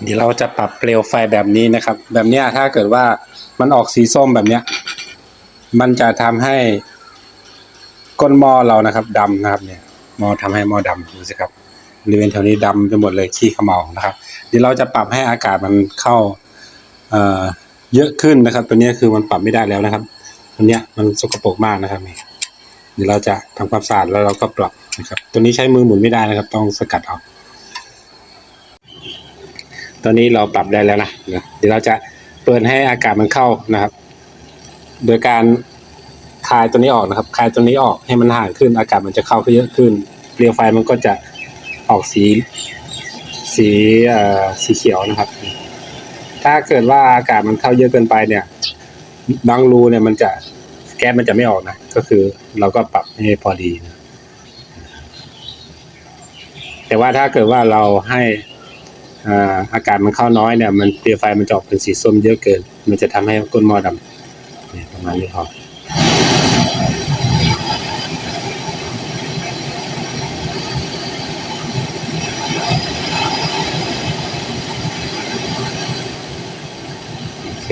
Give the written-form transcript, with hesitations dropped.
เดี๋ยวเราจะปรับเปลวไฟแบบนี้นะครับแบบเนี้ยถ้าเกิดว่ามันออกสีส้มแบบเนี้ยมันจะทำให้ก้นหม้อเรานะครับดำนะครับเนี่ยหม้อทำให้หม้อดำดูสิครับบริเวณแถวนี้ดำไปหมดเลยขี้เขม่านะครับเดี๋ยวเราจะปรับให้อากาศมันเข้าเยอะขึ้นนะครับตัวนี้คือมันปรับไม่ได้แล้วนะครับตัวเนี้ยมันสกปรกมากนะครับนี่เดี๋ยวเราจะทำความสะอาดแล้วเราก็ปรับนะครับตัวนี้ใช้มือหมุนไม่ได้นะครับต้องสกัดออกตอนนี้เราปรับได้แล้วนะเดี๋ยวเราจะเปิดให้อากาศมันเข้านะครับโดยการคลายตัวนี้ออกนะครับคลายตัวนี้ออกให้มันห่างขึ้นอากาศมันจะเข้าเยอะขึ้นเปลวไฟมันก็จะออกสีเขียวนะครับถ้าเกิดว่าอากาศมันเข้าเยอะเกินไปเนี่ยบางรูเนี่ยมันจะแก๊สมันจะไม่ออกนะก็คือเราก็ปรับให้พอดีนะแต่ว่าถ้าเกิดว่าเราให้อากาศมันเข้าน้อยเนี่ยมันเปลวไฟมันจะออกเป็นสีส้มเยอะเกินมันจะทำให้ก้นหม้อดำเนี่ยประมาณนี้พอโอเค